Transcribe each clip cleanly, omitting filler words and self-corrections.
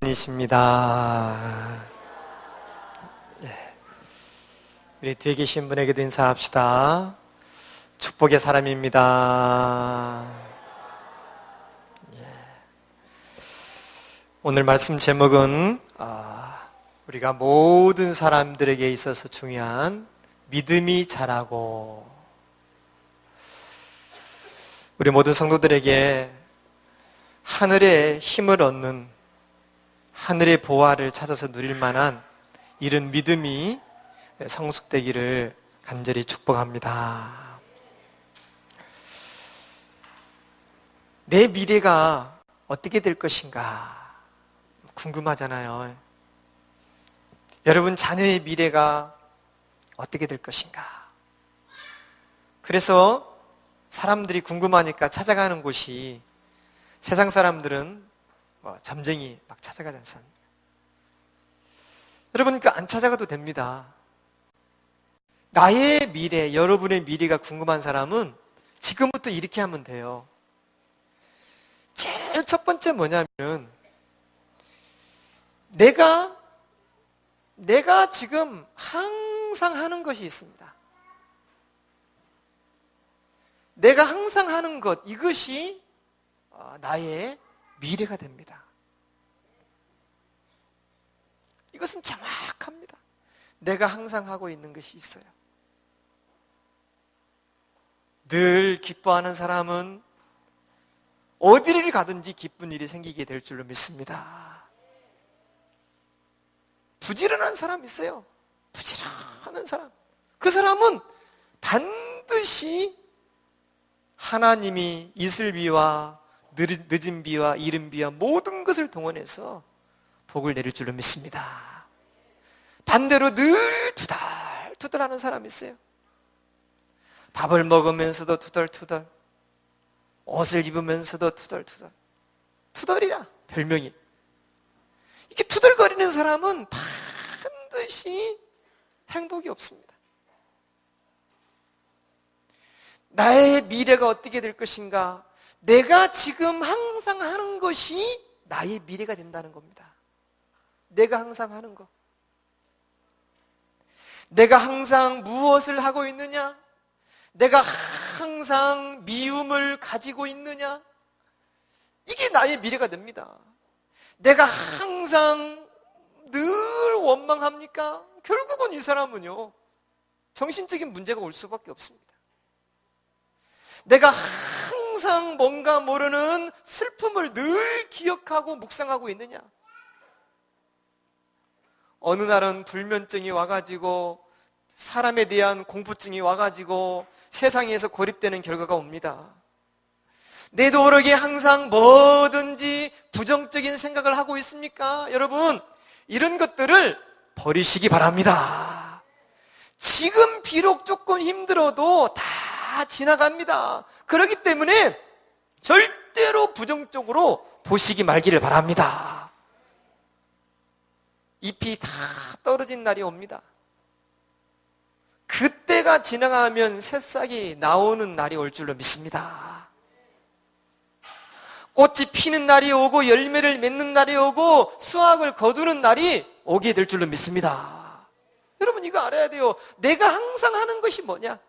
이십니다. 우리 뒤에 계신 분에게도 인사합시다. 축복의 사람입니다. 오늘 말씀 제목은 우리가 모든 사람들에게 있어서 중요한 믿음이 자라고, 우리 모든 성도들에게 하늘의 힘을 얻는, 하늘의 보화를 찾아서 누릴 만한 이런 믿음이 성숙되기를 간절히 축복합니다. 내 미래가 어떻게 될 것인가 궁금하잖아요. 여러분 자녀의 미래가 어떻게 될 것인가. 그래서 사람들이 궁금하니까 찾아가는 곳이, 세상 사람들은 점쟁이 막 찾아가지 않습니까? 여러분, 안 찾아가도 됩니다. 나의 미래, 여러분의 미래가 궁금한 사람은 지금부터 이렇게 하면 돼요. 제일 첫 번째 뭐냐면, 내가 지금 항상 하는 것이 있습니다. 내가 항상 하는 것, 이것이 나의 미래가 됩니다. 이것은 정확합니다. 내가 항상 하고 있는 것이 있어요. 늘 기뻐하는 사람은 어디를 가든지 기쁜 일이 생기게 될 줄로 믿습니다. 부지런한 사람 있어요. 부지런한 사람. 그 사람은 반드시 하나님이 있을 비와 늦은 비와 이른 비와 모든 것을 동원해서 복을 내릴 줄로 믿습니다. 반대로 늘 투덜투덜하는 사람이 있어요. 밥을 먹으면서도 투덜투덜, 옷을 입으면서도 투덜투덜. 투덜이라 별명이. 이렇게 투덜거리는 사람은 반드시 행복이 없습니다. 나의 미래가 어떻게 될 것인가? 내가 지금 항상 하는 것이 나의 미래가 된다는 겁니다. 내가 항상 하는 것. 내가 항상 무엇을 하고 있느냐? 내가 항상 미움을 가지고 있느냐? 이게 나의 미래가 됩니다. 내가 항상 늘 원망합니까? 결국은 이 사람은요, 정신적인 문제가 올 수밖에 없습니다. 내가 항상 뭔가 모르는 슬픔을 늘 기억하고 묵상하고 있느냐? 어느 날은 불면증이 와가지고, 사람에 대한 공포증이 와가지고 세상에서 고립되는 결과가 옵니다. 내도 모르게 항상 뭐든지 부정적인 생각을 하고 있습니까? 여러분, 이런 것들을 버리시기 바랍니다. 지금 비록 조금 힘들어도 다 지나갑니다. 그렇기 때문에 절대로 부정적으로 보시기 말기를 바랍니다. 잎이 다 떨어진 날이 옵니다. 그때가 지나가면 새싹이 나오는 날이 올 줄로 믿습니다. 꽃이 피는 날이 오고 열매를 맺는 날이 오고 수확을 거두는 날이 오게 될 줄로 믿습니다. 여러분, 이거 알아야 돼요. 내가 항상 하는 것이 뭐냐?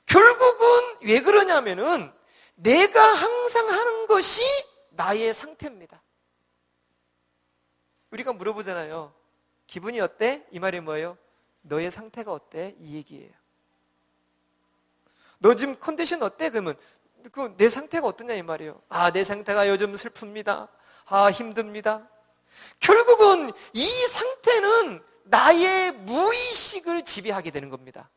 결국은 왜 그러냐면은 내가 항상 하는 것이 나의 상태입니다. 우리가 물어보잖아요. 기분이 어때? 이 말이 뭐예요? 너의 상태가 어때? 이 얘기예요. 너 지금 컨디션 어때? 그러면 내 상태가 어떠냐 이 말이에요. 내 상태가 요즘 슬픕니다. 힘듭니다. 결국은 이 상태는 나의 무의식을 지배하게 되는 겁니다.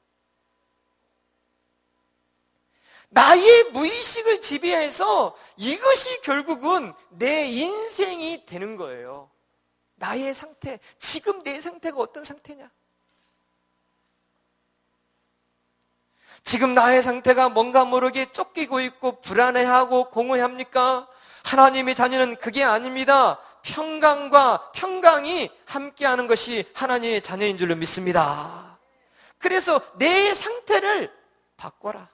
나의 무의식을 지배해서 이것이 결국은 내 인생이 되는 거예요. 나의 상태, 지금 내 상태가 어떤 상태냐? 지금 나의 상태가 뭔가 모르게 쫓기고 있고 불안해하고 공허합니까? 하나님의 자녀는 그게 아닙니다. 평강이 함께하는 것이 하나님의 자녀인 줄로 믿습니다. 그래서 내 상태를 바꿔라.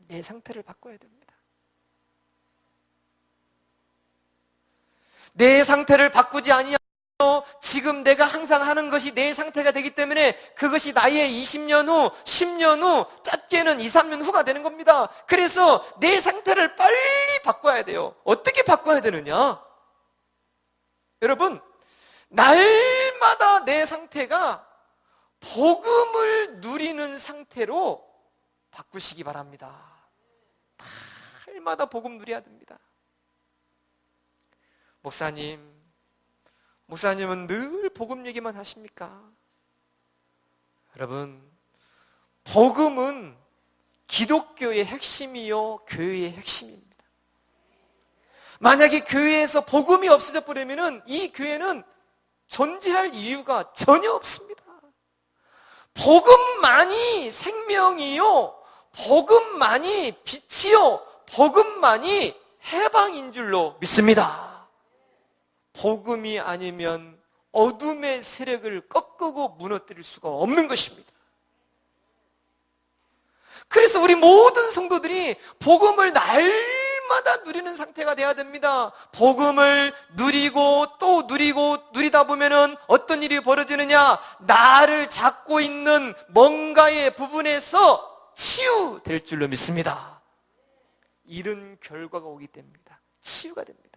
내 상태를 바꿔야 됩니다. 내 상태를 바꾸지 아니하며 지금 내가 항상 하는 것이 내 상태가 되기 때문에 그것이 나의 20년 후, 10년 후, 짧게는 2, 3년 후가 되는 겁니다. 그래서 내 상태를 빨리 바꿔야 돼요. 어떻게 바꿔야 되느냐? 여러분, 날마다 내 상태가 복음을 누리는 상태로 바꾸시기 바랍니다. 날마다 복음 누려야 됩니다. 목사님은 늘 복음 얘기만 하십니까? 여러분, 복음은 기독교의 핵심이요, 교회의 핵심입니다. 만약에 교회에서 복음이 없어져 버리면 이 교회는 존재할 이유가 전혀 없습니다. 복음만이 생명이요, 복음만이 빛이요, 복음만이 해방인 줄로 믿습니다. 복음이 아니면 어둠의 세력을 꺾고 무너뜨릴 수가 없는 것입니다. 그래서 우리 모든 성도들이 복음을 날마다 누리는 상태가 돼야 됩니다. 복음을 누리고 또 누리다 보면은 어떤 일이 벌어지느냐? 나를 잡고 있는 뭔가의 부분에서 치유될 줄로 믿습니다. 이런 결과가 오기 때문입니다. 치유가 됩니다.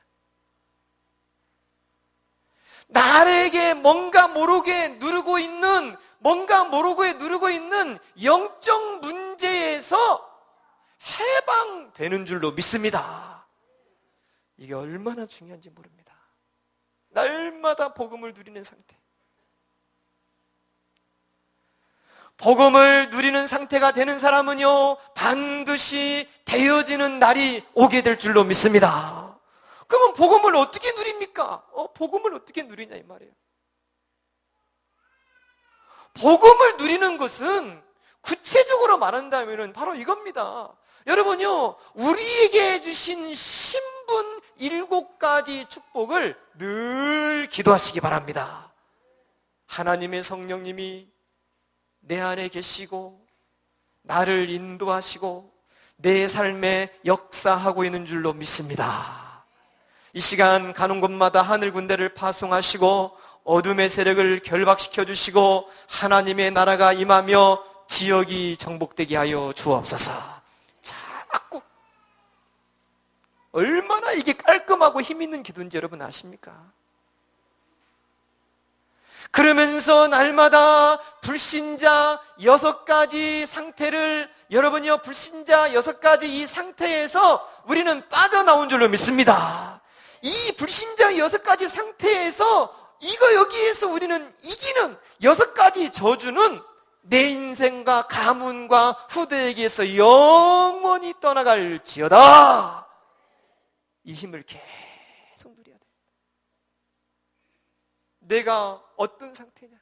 나에게 뭔가 모르게 누르고 있는 영적 문제에서 해방되는 줄로 믿습니다. 이게 얼마나 중요한지 모릅니다. 날마다 복음을 누리는 상태. 복음을 누리는 상태가 되는 사람은요, 반드시 되어지는 날이 오게 될 줄로 믿습니다. 그러면 복음을 어떻게 누립니까? 복음을 어떻게 누리냐 이 말이에요. 복음을 누리는 것은 구체적으로 말한다면 바로 이겁니다. 여러분요, 우리에게 주신 신분 7가지 축복을 늘 기도하시기 바랍니다. 하나님의 성령님이 내 안에 계시고 나를 인도하시고 내 삶에 역사하고 있는 줄로 믿습니다. 이 시간 가는 곳마다 하늘 군대를 파송하시고 어둠의 세력을 결박시켜 주시고 하나님의 나라가 임하며 지역이 정복되게 하여 주옵소서. 자꾸 얼마나 이게 깔끔하고 힘 있는 기도인지 여러분 아십니까? 그러면서 날마다 불신자 6가지 상태를, 여러분이요, 불신자 6가지 이 상태에서 우리는 빠져나온 줄로 믿습니다. 이 불신자 6가지 상태에서 여기에서 우리는 이기는 6가지 저주는 내 인생과 가문과 후대에게서 영원히 떠나갈지어다. 이 힘을 계속 누려야 돼. 내가 어떤 상태냐?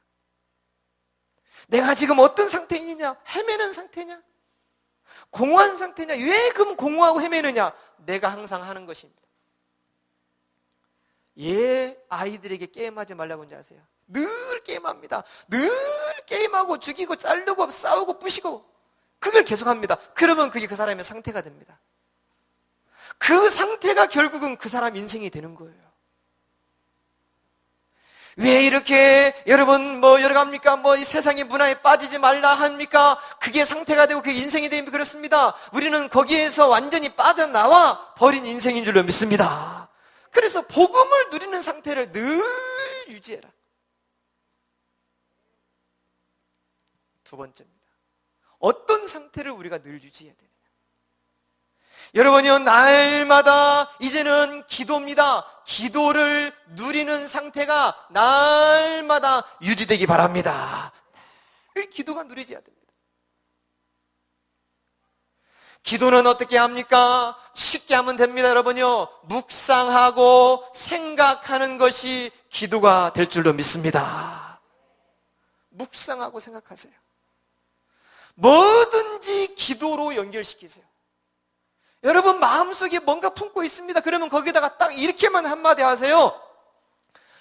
내가 지금 어떤 상태이냐? 헤매는 상태냐? 공허한 상태냐? 왜 그럼 공허하고 헤매느냐? 내가 항상 하는 것입니다. 아이들에게 게임하지 말라고 하는지 아세요? 늘 게임합니다. 늘 게임하고 죽이고 자르고 싸우고 부시고 그걸 계속합니다. 그러면 그게 그 사람의 상태가 됩니다. 그 상태가 결국은 그 사람 인생이 되는 거예요. 왜 이렇게 여러분 여러 합니까? 이 세상의 문화에 빠지지 말라 합니까? 그게 상태가 되고 그게 인생이 되면 그렇습니다. 우리는 거기에서 완전히 빠져나와 버린 인생인 줄로 믿습니다. 그래서 복음을 누리는 상태를 늘 유지해라. 두 번째입니다. 어떤 상태를 우리가 늘 유지해야 되느냐? 여러분이요, 날마다 이제는 기도입니다. 기도를 누리는 상태가 날마다 유지되기 바랍니다. 늘 기도가 누려져야 됩니다. 기도는 어떻게 합니까? 쉽게 하면 됩니다, 여러분요. 묵상하고 생각하는 것이 기도가 될 줄로 믿습니다. 묵상하고 생각하세요. 뭐든지 기도로 연결시키세요. 여러분 마음속에 뭔가 품고 있습니다. 그러면 거기다가 딱 이렇게만 한마디 하세요.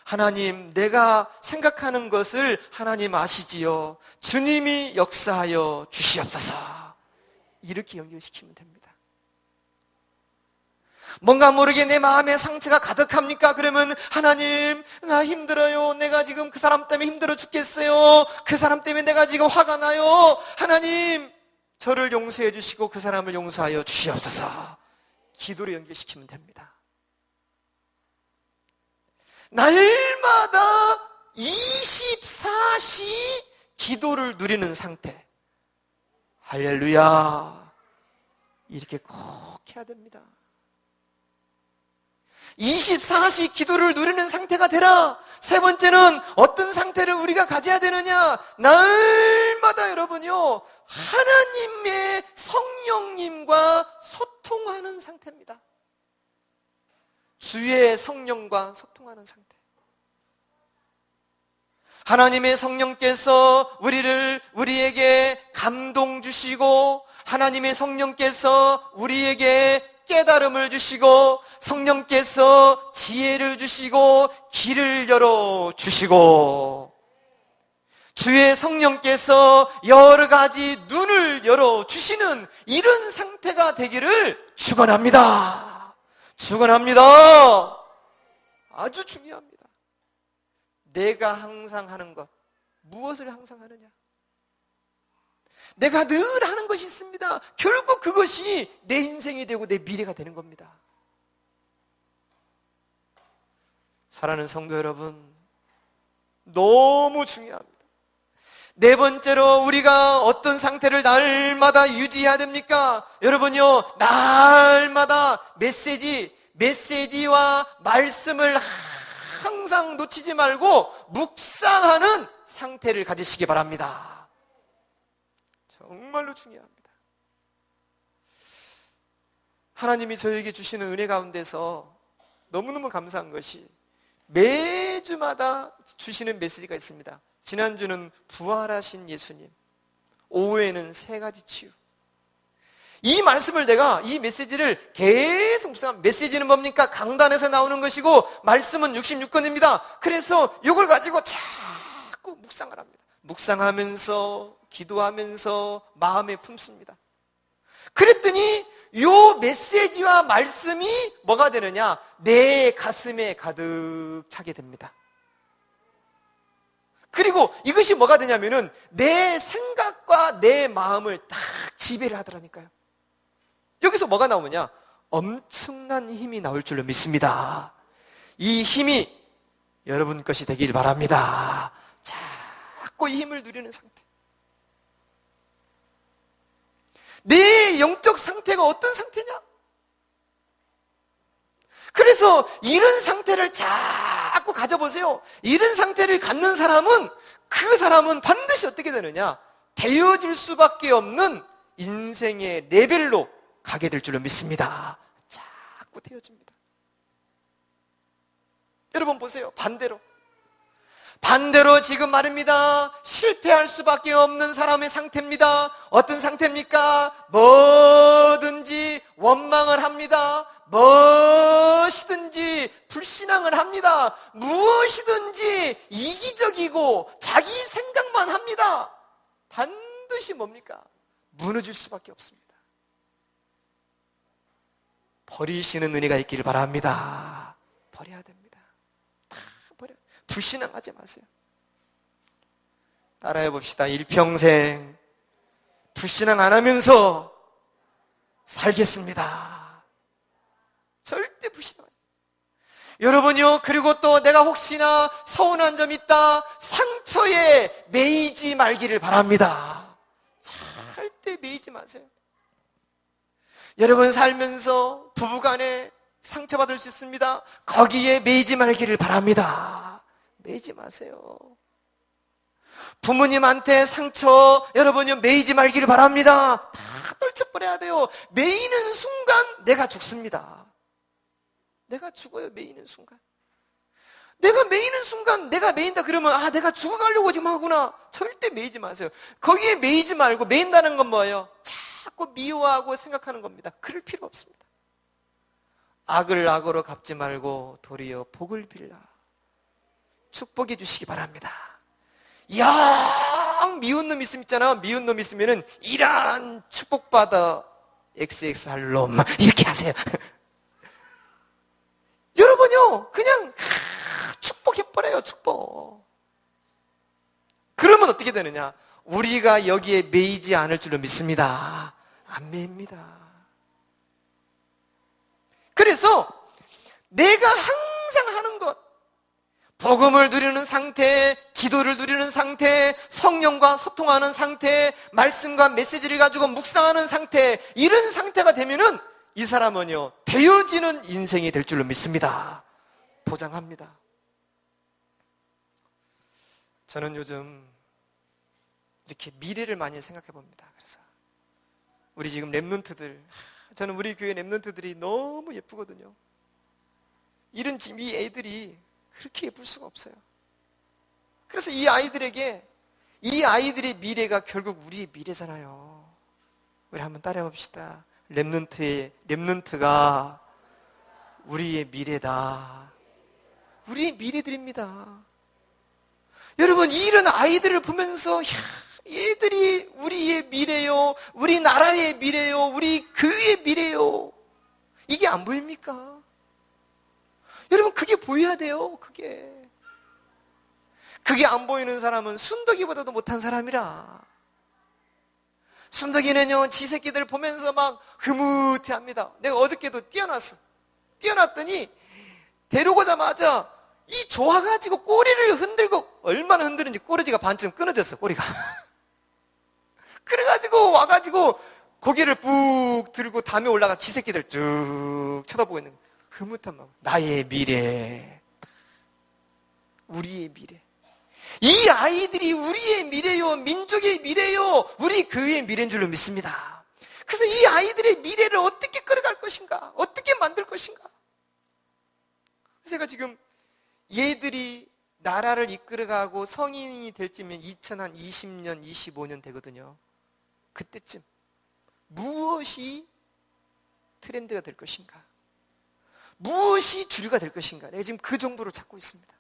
하나님, 내가 생각하는 것을 하나님 아시지요. 주님이 역사하여 주시옵소서. 이렇게 연결시키면 됩니다. 뭔가 모르게 내 마음에 상처가 가득합니까? 그러면 하나님, 나 힘들어요. 내가 지금 그 사람 때문에 힘들어 죽겠어요. 그 사람 때문에 내가 지금 화가 나요. 하나님, 저를 용서해 주시고 그 사람을 용서하여 주시옵소서. 기도로 연결시키면 됩니다. 날마다 24시 기도를 누리는 상태. 할렐루야. 이렇게 꼭 해야 됩니다. 24시 기도를 누리는 상태가 되라. 세 번째는 어떤 상태를 우리가 가져야 되느냐? 날마다 여러분요, 하나님의 성령님과 소통하는 상태입니다. 주의 성령과 소통하는 상태. 하나님의 성령께서 우리에게 감동 주시고, 하나님의 성령께서 우리에게 깨달음을 주시고, 성령께서 지혜를 주시고 길을 열어 주시고, 주의 성령께서 여러 가지 눈을 열어 주시는 이런 상태가 되기를 축원합니다. 축원합니다. 아주 중요합니다. 내가 항상 하는 것, 무엇을 항상 하느냐? 내가 늘 하는 것이 있습니다. 결국 그것이 내 인생이 되고 내 미래가 되는 겁니다. 사랑하는 성도 여러분, 너무 중요합니다. 네 번째로 우리가 어떤 상태를 날마다 유지해야 됩니까? 여러분요, 날마다 메시지와 말씀을 항상 놓치지 말고 묵상하는 상태를 가지시기 바랍니다. 정말로 중요합니다. 하나님이 저에게 주시는 은혜 가운데서 너무너무 감사한 것이 매주마다 주시는 메시지가 있습니다. 지난주는 부활하신 예수님, 오후에는 세 가지 치유. 이 말씀을 이 메시지를 계속 묵상. 메시지는 뭡니까? 강단에서 나오는 것이고 말씀은 66권입니다. 그래서 이걸 가지고 자꾸 묵상을 합니다. 묵상하면서 기도하면서 마음에 품습니다. 그랬더니 이 메시지와 말씀이 뭐가 되느냐? 내 가슴에 가득 차게 됩니다. 그리고 이것이 뭐가 되냐면은 내 생각과 내 마음을 딱 지배를 하더라니까요. 여기서 뭐가 나오느냐? 엄청난 힘이 나올 줄로 믿습니다. 이 힘이 여러분 것이 되길 바랍니다. 자꾸 이 힘을 누리는 상태. 내 영적 상태가 어떤 상태냐? 그래서 이런 상태를 자꾸 가져보세요. 이런 상태를 갖는 사람은, 그 사람은 반드시 어떻게 되느냐? 되어질 수밖에 없는 인생의 레벨로 가게 될 줄로 믿습니다. 자꾸 되어집니다. 여러분 보세요. 반대로 지금 말입니다. 실패할 수밖에 없는 사람의 상태입니다. 어떤 상태입니까? 뭐든지 원망을 합니다. 무엇이든지 불신앙을 합니다. 무엇이든지 이기적이고 자기 생각만 합니다. 반드시 뭡니까? 무너질 수밖에 없습니다. 버리시는 은혜가 있기를 바랍니다. 버려야 됩니다. 다 버려. 불신앙하지 마세요. 따라해 봅시다. 일평생 불신앙 안 하면서 살겠습니다. 절대 불신앙. 여러분요, 그리고 또 내가 혹시나 서운한 점 있다, 상처에 매이지 말기를 바랍니다. 절대 매이지 마세요. 여러분 살면서 부부간에 상처받을 수 있습니다. 거기에 매이지 말기를 바랍니다. 매이지 마세요. 부모님한테 상처 여러분이 매이지 말기를 바랍니다. 다 떨쳐버려야 돼요. 매이는 순간 내가 죽습니다. 내가 죽어요. 매이는 순간. 내가 매이는 순간, 내가 매인다 그러면 내가 죽어가려고 지금 하구나. 절대 매이지 마세요. 거기에 매이지 말고, 매인다는 건 뭐예요? 자꾸 미워하고 생각하는 겁니다. 그럴 필요 없습니다. 악을 악으로 갚지 말고 도리어 복을 빌라. 축복해 주시기 바랍니다. 영 미운 놈 있잖아. 미운 놈 있으면은 이런 축복받아 XX 할 놈 이렇게 하세요. 여러분요, 그냥 축복해버려요, 축복. 그러면 어떻게 되느냐? 우리가 여기에 매이지 않을 줄로 믿습니다. 안 매입니다. 그래서 내가 항상 하는 것, 복음을 누리는 상태, 기도를 누리는 상태, 성령과 소통하는 상태, 말씀과 메시지를 가지고 묵상하는 상태, 이런 상태가 되면은 이 사람은요, 되어지는 인생이 될 줄로 믿습니다. 보장합니다. 저는 요즘 이렇게 미래를 많이 생각해 봅니다. 그래서 우리 지금 랩런트들, 저는 우리 교회 랩런트들이 너무 예쁘거든요. 이런 이 애들이 그렇게 예쁠 수가 없어요. 그래서 이 아이들에게, 이 아이들의 미래가 결국 우리의 미래잖아요. 우리 한번 따라해 봅시다. 랩런트가 우리의 미래다. 우리의 미래들입니다. 여러분, 이런 아이들을 보면서 얘들이 우리의 미래요, 우리 나라의 미래요, 우리 교회의 미래요, 이게 안 보입니까? 여러분, 그게 보여야 돼요. 그게 안 보이는 사람은 순덕이보다도 못한 사람이라. 순덕이는요, 지 새끼들 보면서 막 흐뭇해합니다. 내가 어저께도 뛰어났더니 데려오자마자 이 좋아가지고 꼬리를 흔들고, 얼마나 흔드는지 꼬리지가 반쯤 끊어졌어, 꼬리가. 그래가지고 와가지고 고개를 푹 들고 담에 올라가 지 새끼들 쭉 쳐다보고 있는 거야. 흐뭇한 마음. 나의 미래, 우리의 미래. 이 아이들이 우리의 미래요, 민족의 미래요, 우리 교회의 미래인 줄로 믿습니다. 그래서 이 아이들의 미래를 어떻게 끌어갈 것인가, 어떻게 만들 것인가. 제가 지금 얘들이 나라를 이끌어가고 성인이 될 쯤이면 2020년, 25년 되거든요. 그때쯤 무엇이 트렌드가 될 것인가, 무엇이 주류가 될 것인가, 내가 지금 그 정보를 찾고 있습니다.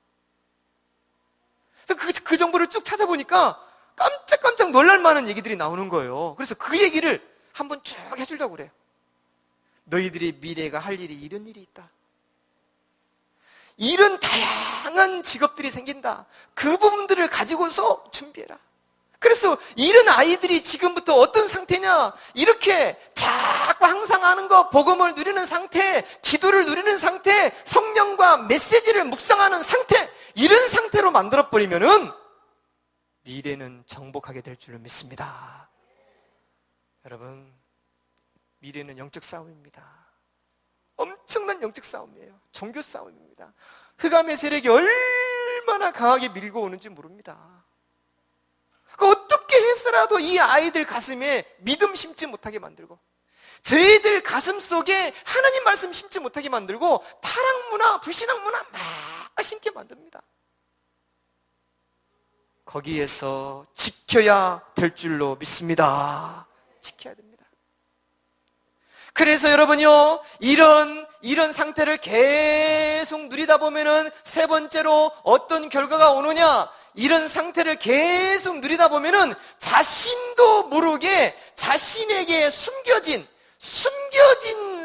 그래서 그 정보를 쭉 찾아보니까 깜짝깜짝 놀랄 만한 얘기들이 나오는 거예요. 그래서 그 얘기를 한번 쭉 해주려고 그래요. 너희들의 미래가 할 일이 이런 일이 있다. 이런 다양한 직업들이 생긴다. 그 부분들을 가지고서 준비해라. 그래서 이런 아이들이 지금부터 어떤 상태냐, 이렇게 자꾸 항상 하는 거, 복음을 누리는 상태, 기도를 누리는 상태, 성령과 메시지를 묵상하는 상태, 이런 상태로 만들어버리면은 미래는 정복하게 될 줄을 믿습니다. 여러분, 미래는 영적 싸움입니다. 엄청난 영적 싸움이에요. 종교 싸움입니다. 흑암의 세력이 얼마나 강하게 밀고 오는지 모릅니다. 어떻게 해서라도 이 아이들 가슴에 믿음 심지 못하게 만들고, 저희들 가슴 속에 하나님 말씀 심지 못하게 만들고, 타락 문화, 불신앙 문화 막 심게 만듭니다. 거기에서 지켜야 될 줄로 믿습니다. 지켜야 됩니다. 그래서 여러분요, 이런 상태를 계속 누리다 보면은 세 번째로 어떤 결과가 오느냐, 이런 상태를 계속 누리다 보면은 자신도 모르게 자신에게 숨겨진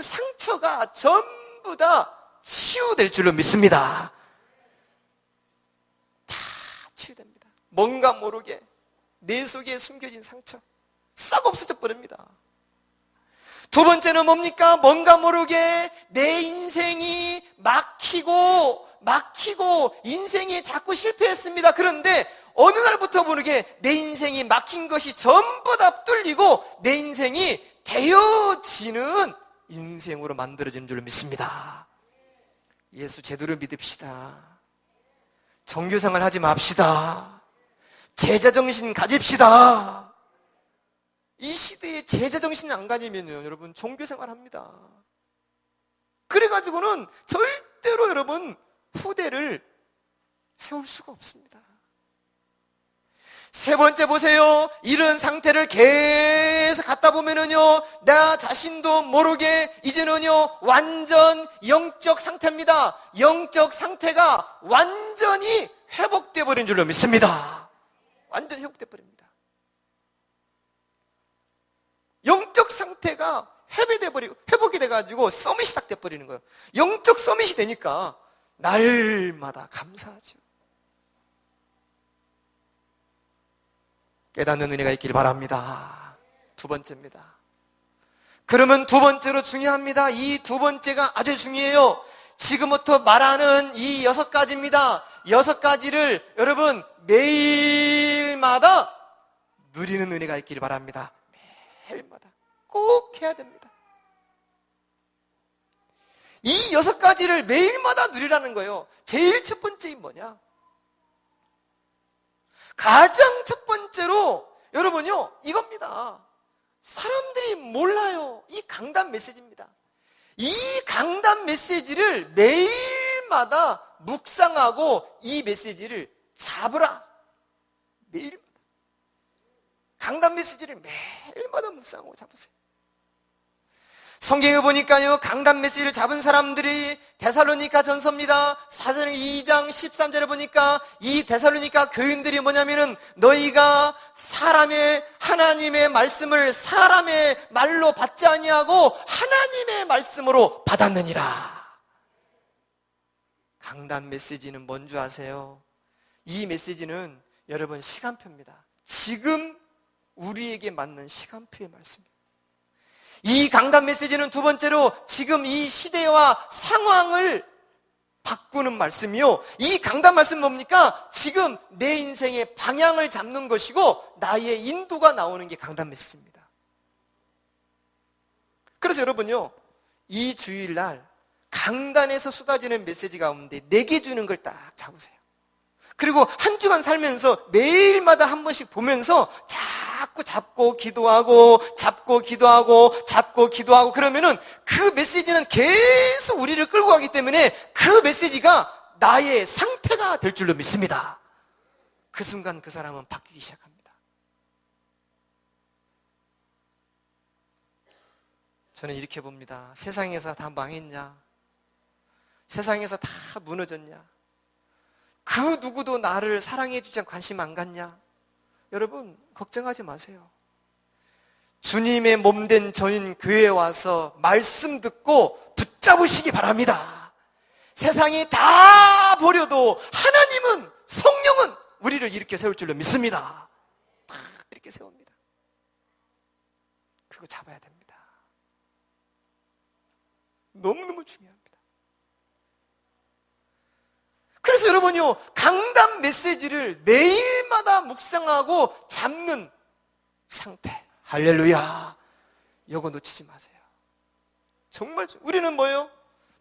상처가 전부 다 치유될 줄로 믿습니다. 다 치유됩니다. 뭔가 모르게 내 속에 숨겨진 상처 싹 없어져 버립니다. 두 번째는 뭡니까? 뭔가 모르게 내 인생이 막히고 인생이 자꾸 실패했습니다. 그런데 어느 날부터 모르게 내 인생이 막힌 것이 전부 다 뚫리고 내 인생이 되어지는 인생으로 만들어지는 줄 믿습니다. 예수 제대로 믿읍시다. 종교생활 하지 맙시다. 제자정신 가집시다. 이 시대에 제자정신이 안 가지면요, 여러분 종교생활 합니다. 그래가지고는 절대로 여러분 후대를 세울 수가 없습니다. 세 번째 보세요. 이런 상태를 계속 갖다 보면은요, 나 자신도 모르게 이제는요 완전 영적 상태입니다. 영적 상태가 완전히 회복돼 버린 줄로 믿습니다. 완전히 회복돼 버립니다. 영적 상태가 회복이 돼가지고 서밋이 딱 돼버리는 거예요. 영적 서밋이 되니까 날마다 감사하죠. 깨닫는 은혜가 있길 바랍니다. 두 번째입니다. 그러면 두 번째로 중요합니다. 이 두 번째가 아주 중요해요. 지금부터 말하는 이 6가지입니다. 6가지를 여러분 매일마다 누리는 은혜가 있기를 바랍니다. 매일마다 꼭 해야 됩니다. 이 6가지를 매일마다 누리라는 거예요. 제일 첫 번째이 뭐냐? 가장 첫 번째로 여러분요, 이겁니다. 사람들이 몰라요. 이 강단 메시지입니다. 이 강단 메시지를 매일마다 묵상하고 이 메시지를 잡으라. 매일마다. 강단 메시지를 매일마다 묵상하고 잡으세요. 성경에 보니까요, 강단 메시지를 잡은 사람들이 데살로니가 전서입니다. 사도행전 2장 13절에 보니까 이 데살로니가 교인들이 뭐냐면은 너희가 하나님의 말씀을 사람의 말로 받지 아니하고 하나님의 말씀으로 받았느니라. 강단 메시지는 뭔 줄 아세요? 이 메시지는 여러분 시간표입니다. 지금 우리에게 맞는 시간표의 말씀입니다. 이 강단 메시지는 두 번째로 지금 이 시대와 상황을 바꾸는 말씀이요. 이 강단 말씀은 뭡니까? 지금 내 인생의 방향을 잡는 것이고 나의 인도가 나오는 게 강단 메시지입니다. 그래서 여러분요, 이 주일날 강단에서 쏟아지는 메시지 가운데 내게 주는 걸 딱 잡으세요. 그리고 한 주간 살면서 매일마다 한 번씩 보면서 자꾸 잡고 기도하고 그러면은 그 메시지는 계속 우리를 끌고 가기 때문에 그 메시지가 나의 상태가 될 줄로 믿습니다. 그 순간 그 사람은 바뀌기 시작합니다. 저는 이렇게 봅니다. 세상에서 다 망했냐? 세상에서 다 무너졌냐? 그 누구도 나를 사랑해 주지 않고 관심 안 갖냐? 여러분 걱정하지 마세요. 주님의 몸된 저인 교회에 와서 말씀 듣고 붙잡으시기 바랍니다. 세상이 다 버려도 하나님은, 성령은 우리를 이렇게 세울 줄로 믿습니다. 다 이렇게 세웁니다. 그거 잡아야 됩니다. 너무너무 중요합니다. 그래서 여러분요, 강단 메시지를 매일마다 묵상하고 잡는 상태. 할렐루야. 이거 놓치지 마세요. 정말 우리는 뭐예요?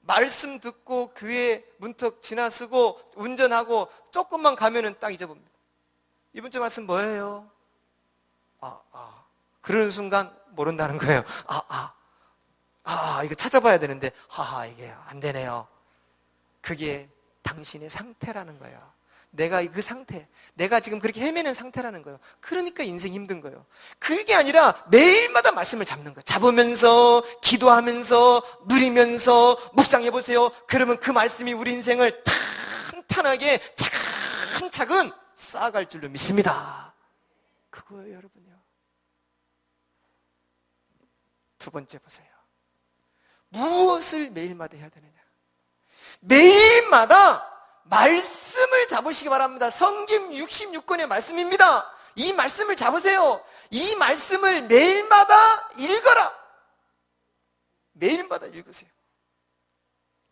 말씀 듣고 교회 문턱 지나서고 운전하고 조금만 가면은 딱 잊어봅니다. 이번 주 말씀 뭐예요? 그러는 순간 모른다는 거예요. 이거 찾아봐야 되는데 이게 안 되네요. 그게 당신의 상태라는 거예요. 내가 그 상태, 내가 지금 그렇게 헤매는 상태라는 거예요. 그러니까 인생 힘든 거예요. 그게 아니라 매일마다 말씀을 잡는 거예요. 잡으면서, 기도하면서, 누리면서, 묵상해보세요. 그러면 그 말씀이 우리 인생을 탄탄하게 차근차근 쌓아갈 줄로 믿습니다. 그거예요, 여러분요. 두 번째 보세요. 무엇을 매일마다 해야 되느냐? 매일마다 말씀을 잡으시기 바랍니다. 성경 66권의 말씀입니다. 이 말씀을 잡으세요. 이 말씀을 매일마다 읽어라. 매일마다 읽으세요.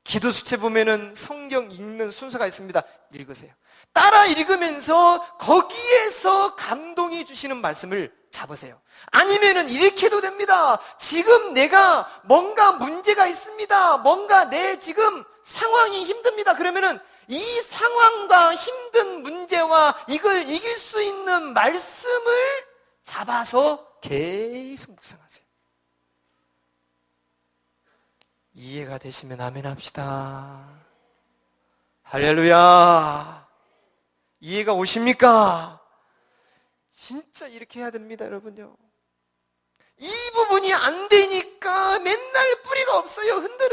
기도 수채 보면은 성경 읽는 순서가 있습니다. 읽으세요. 따라 읽으면서 거기에서 감동이 주시는 말씀을 잡으세요. 아니면은 이렇게 해도 됩니다. 지금 내가 뭔가 문제가 있습니다. 뭔가 내 지금 상황이 힘듭니다. 그러면은 이 상황과 힘든 문제와 이걸 이길 수 있는 말씀을 잡아서 계속 묵상하세요. 이해가 되시면 아멘 합시다. 할렐루야. 이해가 오십니까? 진짜 이렇게 해야 됩니다, 여러분요. 이 부분이 안 되니까 맨날 뿌리가 없어요. 흔들.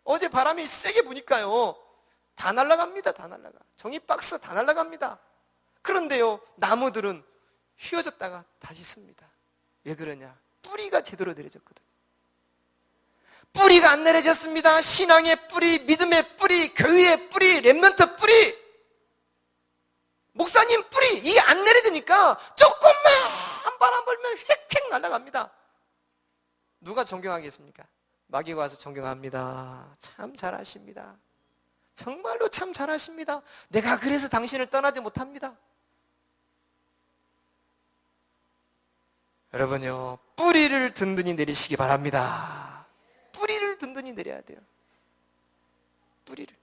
어제 바람이 세게 부니까요. 다 날아갑니다. 다 날아가. 종이박스 다 날아갑니다. 그런데요, 나무들은 휘어졌다가 다시 씁니다. 왜 그러냐? 뿌리가 제대로 내려졌거든. 뿌리가 안 내려졌습니다. 신앙의 뿌리, 믿음의 뿌리, 교회의 뿌리, 렘넌트 뿌리, 목사님 뿌리, 이게 안 내려지니까 조금만 바람 불면 휙휙 날아갑니다. 누가 존경하겠습니까? 마귀가 와서 존경합니다. 참 잘하십니다. 정말로 참 잘하십니다. 내가 그래서 당신을 떠나지 못합니다. 여러분요, 뿌리를 든든히 내리시기 바랍니다. 뿌리를 든든히 내려야 돼요. 뿌리를.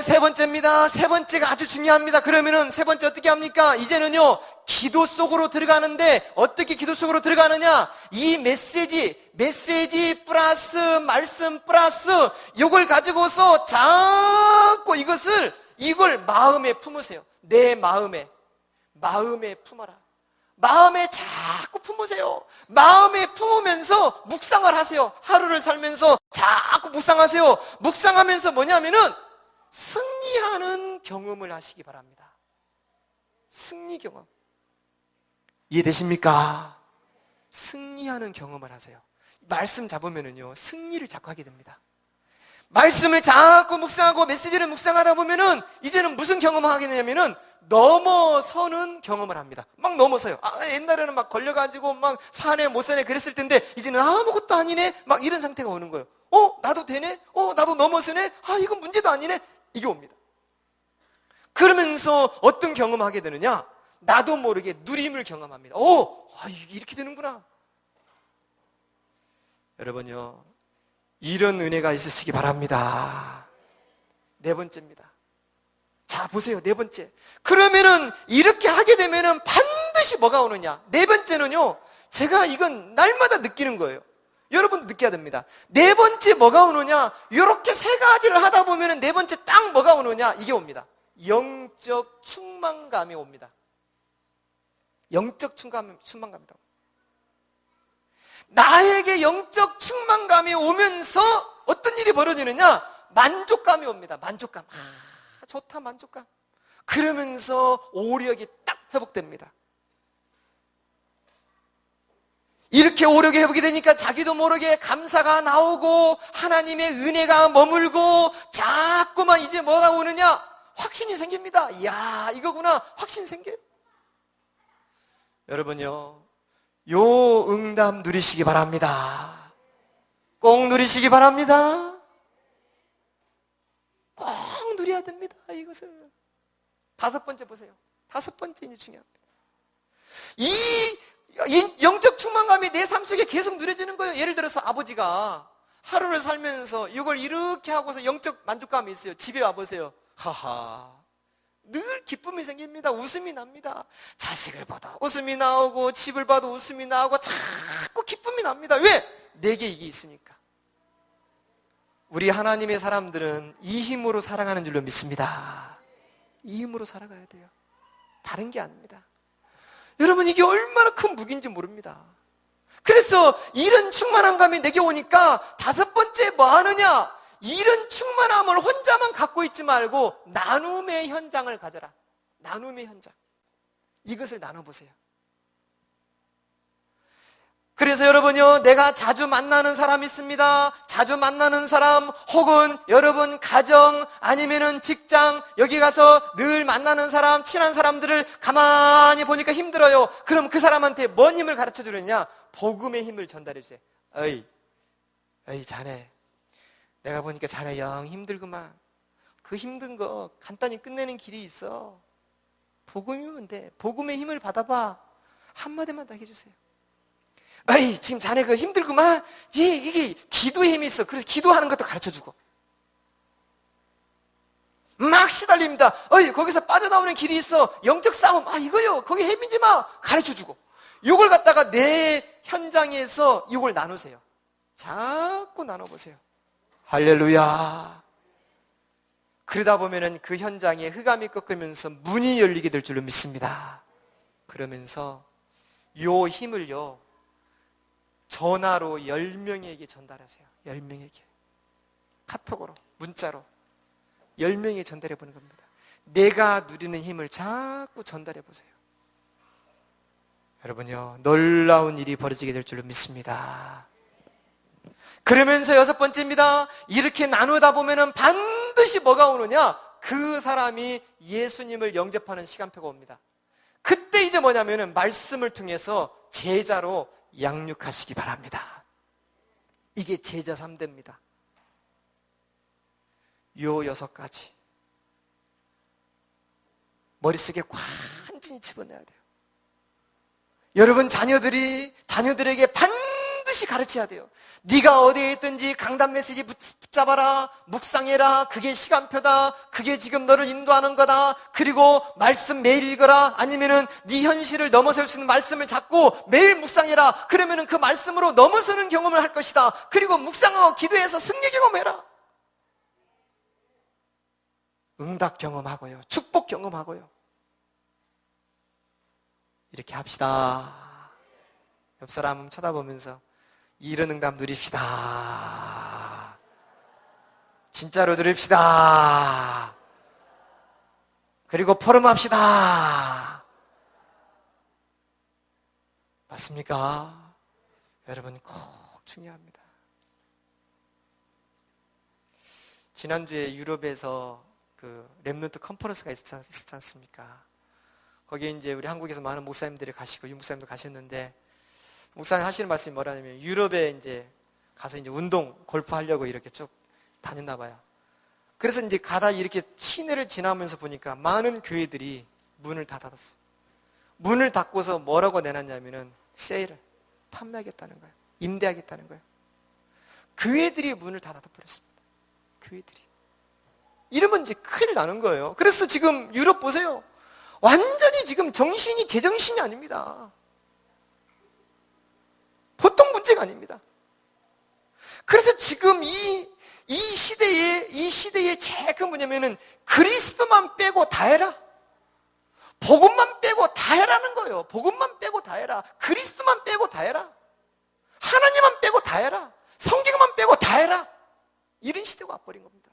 세 번째입니다. 세 번째가 아주 중요합니다. 그러면은 세 번째 어떻게 합니까? 이제는요, 기도 속으로 들어가는데, 어떻게 기도 속으로 들어가느냐? 이 메시지 플러스 말씀 플러스 이걸 가지고서 자꾸 이걸 마음에 품으세요. 내 마음에 품어라. 마음에 자꾸 품으세요. 마음에 품으면서 묵상을 하세요. 하루를 살면서 자꾸 묵상하세요. 묵상하면서 뭐냐면은 승리하는 경험을 하시기 바랍니다. 승리 경험. 이해되십니까? 승리하는 경험을 하세요. 말씀 잡으면은요, 승리를 자꾸 하게 됩니다. 말씀을 자꾸 묵상하고 메시지를 묵상하다 보면은 이제는 무슨 경험을 하게 되냐면은 넘어서는 경험을 합니다. 막 넘어서요. 옛날에는 막 걸려가지고 막 사네 못 사네 그랬을 텐데 이제는 아무것도 아니네, 막 이런 상태가 오는 거예요. 나도 되네? 나도 넘어서네? 이건 문제도 아니네? 이게 옵니다. 그러면서 어떤 경험을 하게 되느냐? 나도 모르게 누림을 경험합니다. 이렇게 되는구나. 여러분요, 이런 은혜가 있으시기 바랍니다. 네 번째입니다. 자, 보세요. 네 번째. 그러면은 이렇게 하게 되면은 반드시 뭐가 오느냐? 네 번째는요, 제가 이건 날마다 느끼는 거예요. 여러분도 느껴야 됩니다. 네 번째 뭐가 오느냐? 이렇게 세 가지를 하다 보면은 네 번째 딱 뭐가 오느냐? 이게 옵니다. 영적 충만감이 옵니다. 영적 충만감이다. 나에게 영적 충만감이 오면서 어떤 일이 벌어지느냐? 만족감이 옵니다. 만족감. 좋다, 만족감. 그러면서 오력이 딱 회복됩니다. 이렇게 오력이 회복이 되니까 자기도 모르게 감사가 나오고 하나님의 은혜가 머물고 자꾸만 이제 뭐가 오느냐? 확신이 생깁니다. 이야, 이거구나. 확신 생겨요. 여러분요, 요 응답 누리시기 바랍니다. 꼭 누리시기 바랍니다. 꼭 누려야 됩니다. 이것을. 다섯 번째 보세요. 다섯 번째 이제 중요합니다. 이 영적 충만감이 내 삶 속에 계속 누려지는 거예요. 예를 들어서 아버지가 하루를 살면서 이걸 이렇게 하고서 영적 만족감이 있어요. 집에 와보세요. 늘 기쁨이 생깁니다. 웃음이 납니다. 자식을 봐도 웃음이 나오고 집을 봐도 웃음이 나오고 자꾸 기쁨이 납니다. 왜? 내게 이게 있으니까. 우리 하나님의 사람들은 이 힘으로 살아가는 줄로 믿습니다. 이 힘으로 살아가야 돼요. 다른 게 아닙니다. 여러분, 이게 얼마나 큰 무기인지 모릅니다. 그래서 이런 충만한 감이 내게 오니까 다섯 번째 뭐 하느냐? 이런 충만함을 혼자만 갖고 있지 말고 나눔의 현장을 가져라. 나눔의 현장. 이것을 나눠보세요. 그래서 여러분요, 내가 자주 만나는 사람 있습니다. 자주 만나는 사람, 혹은 여러분 가정 아니면은 직장, 여기 가서 늘 만나는 사람, 친한 사람들을 가만히 보니까 힘들어요. 그럼 그 사람한테 뭔 힘을 가르쳐 주느냐? 복음의 힘을 전달해 주세요. 어이 자네, 내가 보니까 자네 영 힘들구만. 그 힘든 거 간단히 끝내는 길이 있어. 복음이면 돼. 복음의 힘을 받아봐. 한마디만 다 해주세요. 지금 자네 그 힘들구만. 이게 기도의 힘이 있어. 그래서 기도하는 것도 가르쳐주고. 막 시달립니다. 거기서 빠져나오는 길이 있어. 영적 싸움. 이거요. 거기 헤매지 마. 가르쳐주고. 이걸 갖다가 내 현장에서 이걸 나누세요. 자꾸 나눠보세요. 할렐루야. 그러다 보면은 그 현장에 흑암이 꺾이면서 문이 열리게 될 줄로 믿습니다. 그러면서 요 힘을요, 전화로 10명에게 전달하세요. 10명에게. 카톡으로, 문자로 10명에 전달해 보는 겁니다. 내가 누리는 힘을 자꾸 전달해 보세요. 여러분요, 놀라운 일이 벌어지게 될 줄로 믿습니다. 그러면서 여섯 번째입니다. 이렇게 나누다 보면은 반드시 뭐가 오느냐? 그 사람이 예수님을 영접하는 시간표가 옵니다. 그때 이제 뭐냐면은 말씀을 통해서 제자로 양육하시기 바랍니다. 이게 제자 3대입니다. 요 6가지. 머릿속에 관진히 집어넣어야 돼요. 여러분 자녀들에게 반드시 가르쳐야 돼요. 네가 어디에 있든지 강단 메시지 붙잡아라. 묵상해라. 그게 시간표다. 그게 지금 너를 인도하는 거다. 그리고 말씀 매일 읽어라. 아니면은 네 현실을 넘어설 수 있는 말씀을 잡고 매일 묵상해라. 그러면은 그 말씀으로 넘어서는 경험을 할 것이다. 그리고 묵상하고 기도해서 승리 경험해라. 응답 경험하고요. 축복 경험하고요. 이렇게 합시다. 옆 사람 쳐다보면서 이런 응답 누립시다. 진짜로 누립시다. 그리고 포럼합시다. 맞습니까? 여러분 꼭 중요합니다. 지난주에 유럽에서 그 렘넌트 컨퍼런스가 있었지 않습니까? 거기에 이제 우리 한국에서 많은 목사님들이 가시고 유목사님도 가셨는데, 목사님 하시는 말씀이 뭐라냐면 유럽에 이제 가서 이제 운동, 골프 하려고 이렇게 쭉 다녔나 봐요. 그래서 이제 가다 이렇게 시내를 지나면서 보니까 많은 교회들이 문을 다 닫았어요. 문을 닫고서 뭐라고 내놨냐면은 세일을 판매하겠다는 거예요. 임대하겠다는 거예요. 교회들이 문을 다 닫아버렸습니다. 교회들이. 이러면 이제 큰일 나는 거예요. 그래서 지금 유럽 보세요. 완전히 지금 정신이 제정신이 아닙니다. 보통 문제가 아닙니다. 그래서 지금 이 시대에 제일 큰 뭐냐면은 그리스도만 빼고 다 해라. 복음만 빼고 다 해라는 거예요. 복음만 빼고 다 해라. 그리스도만 빼고 다 해라. 하나님만 빼고 다 해라. 성경만 빼고 다 해라. 이런 시대가 와버린 겁니다.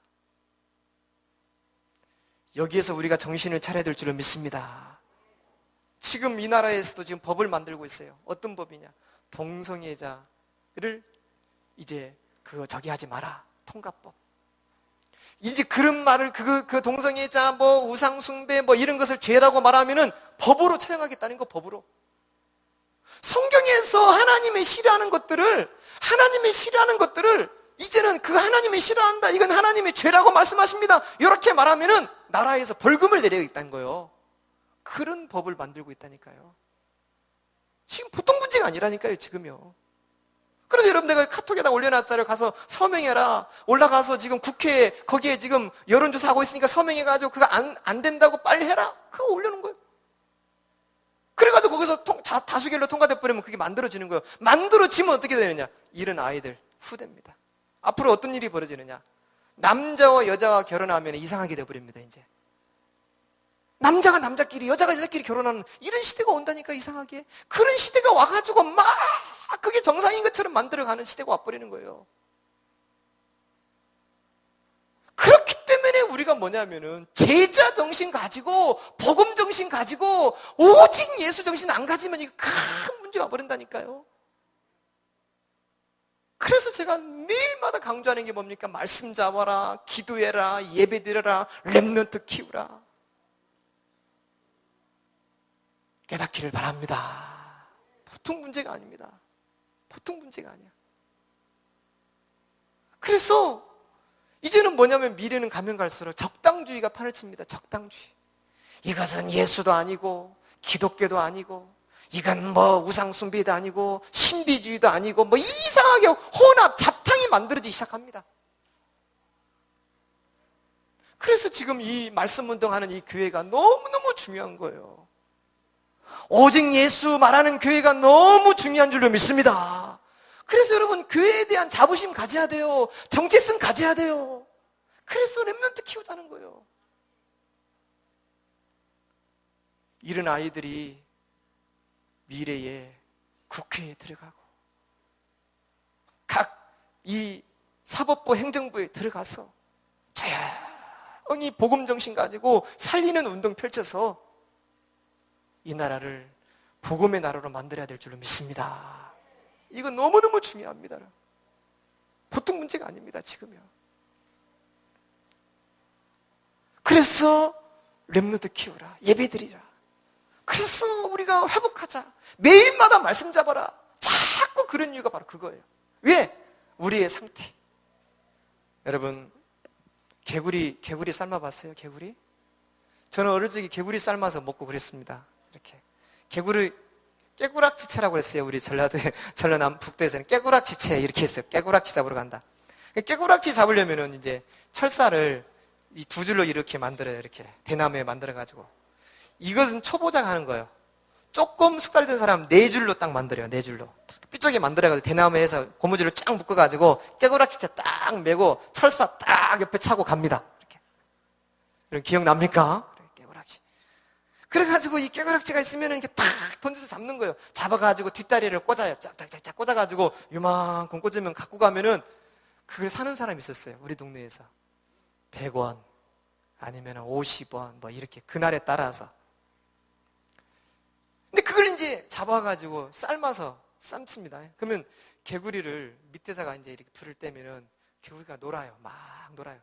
여기에서 우리가 정신을 차려야 될 줄을 믿습니다. 지금 이 나라에서도 지금 법을 만들고 있어요. 어떤 법이냐? 동성애자를 이제 저기 하지 마라. 통과법. 이제 그런 말을 그 동성애자 뭐 우상숭배 뭐 이런 것을 죄라고 말하면은 법으로 처형하겠다는 거, 법으로. 성경에서 하나님이 싫어하는 것들을 이제는 그 하나님이 싫어한다. 이건 하나님의 죄라고 말씀하십니다. 이렇게 말하면은 나라에서 벌금을 내려야겠다는 거예요. 그런 법을 만들고 있다니까요. 지금 보통 문제가 아니라니까요, 지금요. 그래서 여러분, 내가 카톡에다 올려놨잖아요. 가서 서명해라. 올라가서 지금 국회에, 거기에 지금 여론조사 하고 있으니까 서명해가지고 그거 안 된다고 빨리 해라. 그거 올려놓은 거예요. 그래가지고 거기서 다수결로 통과돼버리면 그게 만들어지는 거예요. 만들어지면 어떻게 되느냐? 이런 아이들 후대입니다. 앞으로 어떤 일이 벌어지느냐? 남자와 여자가 결혼하면 이상하게 돼버립니다, 이제. 남자가 남자끼리, 여자가 여자끼리 결혼하는 이런 시대가 온다니까, 이상하게. 그런 시대가 와가지고 막 그게 정상인 것처럼 만들어가는 시대가 와버리는 거예요. 그렇기 때문에 우리가 뭐냐면은 제자 정신 가지고 복음 정신 가지고 오직 예수 정신 안 가지면 이거 큰 문제가 와버린다니까요. 그래서 제가 매일마다 강조하는 게 뭡니까? 말씀 잡아라, 기도해라, 예배 드려라, 렘넌트 키우라. 깨닫기를 바랍니다. 보통 문제가 아닙니다. 보통 문제가 아니야. 그래서 이제는 뭐냐면 미래는 가면 갈수록 적당주의가 판을 칩니다. 적당주의. 이것은 예수도 아니고 기독교도 아니고 이건 뭐 우상숭배도 아니고 신비주의도 아니고 뭐 이상하게 혼합 잡탕이 만들어지기 시작합니다. 그래서 지금 이 말씀 운동하는 이 교회가 너무너무 중요한 거예요. 오직 예수 말하는 교회가 너무 중요한 줄로 믿습니다. 그래서 여러분, 교회에 대한 자부심 가져야 돼요. 정체성 가져야 돼요. 그래서 렘넌트 키우자는 거예요. 이런 아이들이 미래에 국회에 들어가고 각 이 사법부 행정부에 들어가서 조용히 복음 정신 가지고 살리는 운동 펼쳐서 이 나라를 복음의 나라로 만들어야 될 줄로 믿습니다. 이건 너무너무 중요합니다. 보통 문제가 아닙니다, 지금요. 그래서 렘넌트 키우라, 예배드리라. 그래서 우리가 회복하자. 매일마다 말씀 잡아라. 자꾸 그런 이유가 바로 그거예요. 왜? 우리의 상태. 여러분, 개구리 삶아봤어요? 개구리? 저는 어릴 적에 개구리 삶아서 먹고 그랬습니다. 이렇게 개구리 깨구락지채라고 그랬어요. 우리 전라남 북도에서는 깨구락지채 이렇게 했어요. 깨구락지 잡으러 간다. 깨구락지 잡으려면은 이제 철사를 이 두 줄로 이렇게 만들어요. 이렇게 대나무에 만들어가지고. 이것은 초보자가 하는 거예요. 조금 숙달된 사람 네 줄로 딱 만들어요. 네 줄로. 삐쪽에 만들어가지고 대나무에서 고무줄을 쫙 묶어가지고 깨구락지채 딱 메고 철사 딱 옆에 차고 갑니다. 이렇게. 여러분 기억납니까? 깨구락지. 그래가지고 이 깨구락지가 있으면 이렇게 탁 던져서 잡는 거예요. 잡아가지고 뒷다리를 꽂아요. 쫙쫙쫙 꽂아가지고 요만큼 꽂으면 갖고 가면은 그걸 사는 사람이 있었어요. 우리 동네에서. 100원 아니면 50원 뭐 이렇게 그날에 따라서. 근데 그걸 이제 잡아가지고 삶아서 삶습니다. 그러면 개구리를 밑에서가 이제 이렇게 불을 떼면은 개구리가 놀아요. 막 놀아요.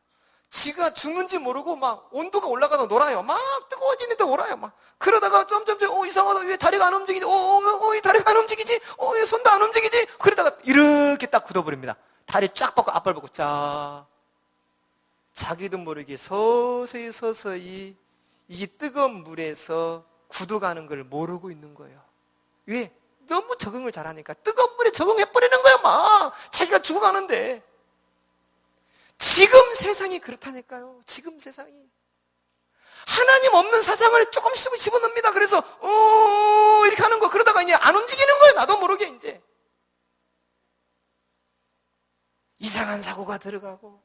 지가 죽는지 모르고 막 온도가 올라가다 놀아요. 막 뜨거워지는데 놀아요. 막 그러다가 점점 이상하다. 왜 다리가 안 움직이지? 이 다리가 안 움직이지? 왜 손도 안 움직이지? 그러다가 이렇게 딱 굳어버립니다. 다리 쫙 뻗고 앞발 뻗고 쫙. 자기도 모르게 서서히 이 뜨거운 물에서 굳어가는 걸 모르고 있는 거예요. 왜? 너무 적응을 잘하니까 뜨거운 물에 적응해버리는 거야. 막 자기가 죽어가는데. 지금 세상이 그렇다니까요. 지금 세상이 하나님 없는 사상을 조금씩 집어넣습니다. 그래서 이렇게 하는 거. 그러다가 이제 안 움직이는 거예요. 나도 모르게 이제 이상한 사고가 들어가고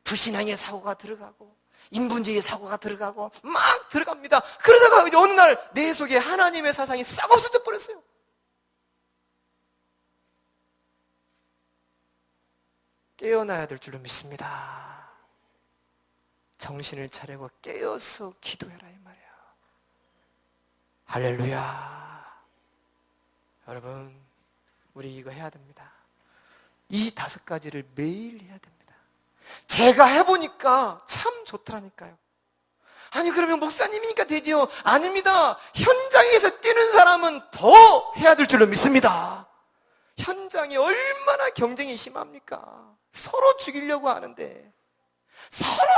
불신앙의 사고가 들어가고 인본주의의 사고가 들어가고 막 들어갑니다. 그러다가 이제 어느 날 내 속에 하나님의 사상이 싹 없어져 버렸어요. 깨어나야 될 줄로 믿습니다. 정신을 차리고 깨어서 기도해라 이 말이에요. 할렐루야. 여러분, 우리 이거 해야 됩니다. 이 5가지를 매일 해야 됩니다. 제가 해보니까 참 좋더라니까요. 아니 그러면 목사님이니까 되지요? 아닙니다. 현장에서 뛰는 사람은 더 해야 될 줄로 믿습니다. 현장이 얼마나 경쟁이 심합니까? 서로 죽이려고 하는데 서로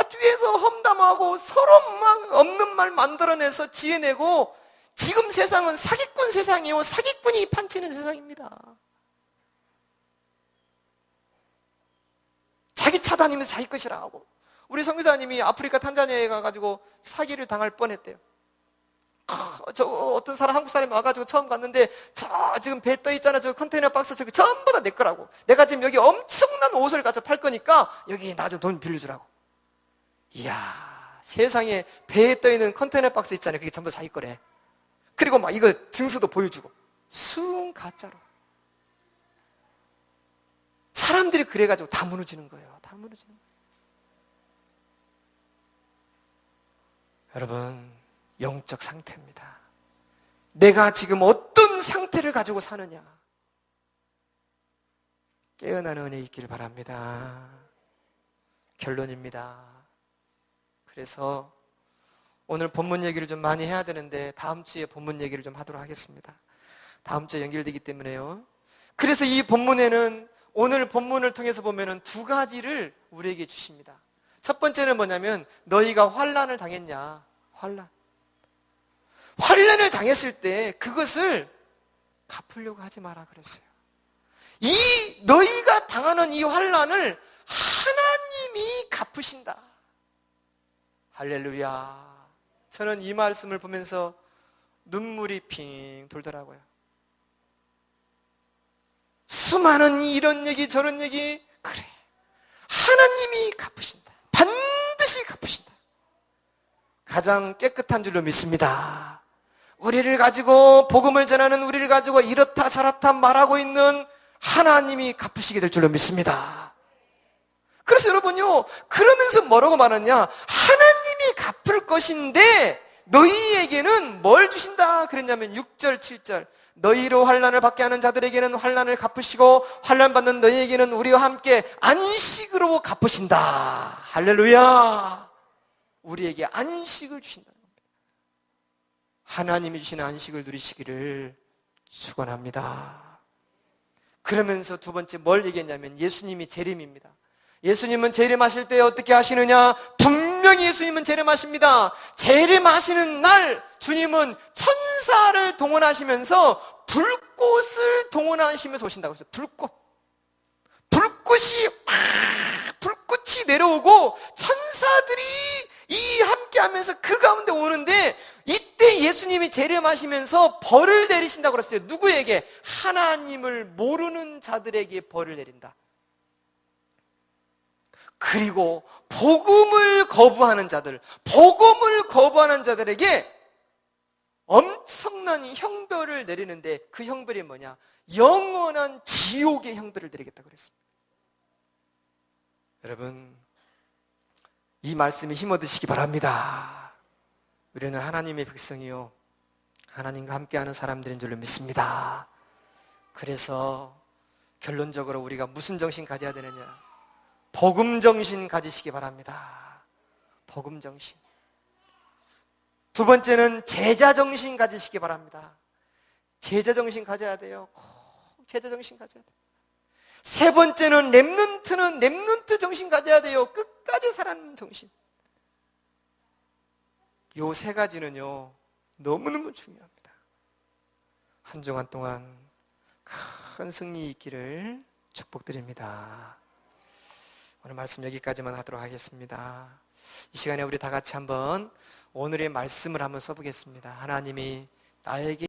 뒤에서 험담하고 서로 막 없는 말 만들어내서 지어내고 지금 세상은 사기꾼 세상이에요. 사기꾼이 판치는 세상입니다. 자기 차 다니면서 자기 것이라 하고. 우리 선교사님이 아프리카 탄자니아에 가가지고 사기를 당할 뻔했대요. 어떤 사람, 한국 사람이 와가지고 처음 갔는데 저 지금 배 떠 있잖아. 저 컨테이너 박스 저기 전부 다 내 거라고. 내가 지금 여기 엄청난 옷을 가서 팔 거니까 여기 나 좀 돈 빌려주라고. 이야, 세상에 배에 떠 있는 컨테이너 박스 있잖아요. 그게 전부 자기 거래. 그리고 막 이거 증서도 보여주고. 순 가짜로. 사람들이 그래가지고 다 무너지는 거예요. 다 무너지는 거예요. 여러분, 영적 상태입니다. 내가 지금 어떤 상태를 가지고 사느냐. 깨어나는 은혜 있기를 바랍니다. 결론입니다. 그래서 오늘 본문 얘기를 좀 많이 해야 되는데 다음 주에 본문 얘기를 좀 하도록 하겠습니다. 다음 주에 연결되기 때문에요. 그래서 이 본문에는 오늘 본문을 통해서 보면은 2가지를 우리에게 주십니다. 첫 번째는 뭐냐면 너희가 환난을 당했냐. 환난을 당했을 때 그것을 갚으려고 하지 마라 그랬어요. 이 너희가 당하는 이 환난을 하나님이 갚으신다. 할렐루야. 저는 이 말씀을 보면서 눈물이 핑 돌더라고요. 수많은 이런 얘기 저런 얘기, 그래, 하나님이 갚으신다. 반드시 갚으신다. 가장 깨끗한 줄로 믿습니다. 우리를 가지고 복음을 전하는 우리를 가지고 이렇다 저렇다 말하고 있는 하나님이 갚으시게 될 줄로 믿습니다. 그래서 여러분요, 그러면서 뭐라고 말하냐, 하나님이 갚을 것인데 너희에게는 뭘 주신다 그랬냐면 6절 7절 너희로 환난을 받게 하는 자들에게는 환난을 갚으시고 환난 받는 너희에게는 우리와 함께 안식으로 갚으신다. 할렐루야. 우리에게 안식을 주신다. 하나님이 주시는 안식을 누리시기를 축원합니다. 그러면서 두 번째 뭘 얘기했냐면 예수님이 재림입니다. 예수님은 재림하실 때 어떻게 하시느냐? 분명히 예수님은 재림하십니다. 재림하시는 날 주님은 천사를 동원하시면서 불꽃을 동원하시면서 오신다고 했어요. 불꽃이 내려오고 천사들이 이 함께하면서 그 가운데 오는데 이때 예수님이 재림하시면서 벌을 내리신다고 그랬어요. 누구에게? 하나님을 모르는 자들에게 벌을 내린다. 그리고 복음을 거부하는 자들에게 엄청난 형벌을 내리는데 그 형벌이 뭐냐? 영원한 지옥의 형벌을 내리겠다고 그랬습니다. 여러분, 이 말씀에 힘 얻으시기 바랍니다. 우리는 하나님의 백성이요 하나님과 함께하는 사람들인 줄로 믿습니다. 그래서 결론적으로 우리가 무슨 정신 가져야 되느냐? 복음 정신 가지시기 바랍니다. 복음 정신. 두 번째는 제자 정신 가지시기 바랍니다. 제자 정신 가져야 돼요. 꼭 제자 정신 가져야 돼요. 세 번째는 렘넌트 정신 가져야 돼요. 끝까지 살아남는 정신. 요 세 가지는요 너무너무 중요합니다. 한 주간 동안 큰 승리 있기를 축복드립니다. 오늘 말씀 여기까지만 하도록 하겠습니다. 이 시간에 우리 다 같이 한번 오늘의 말씀을 한번 써보겠습니다. 하나님이 나에게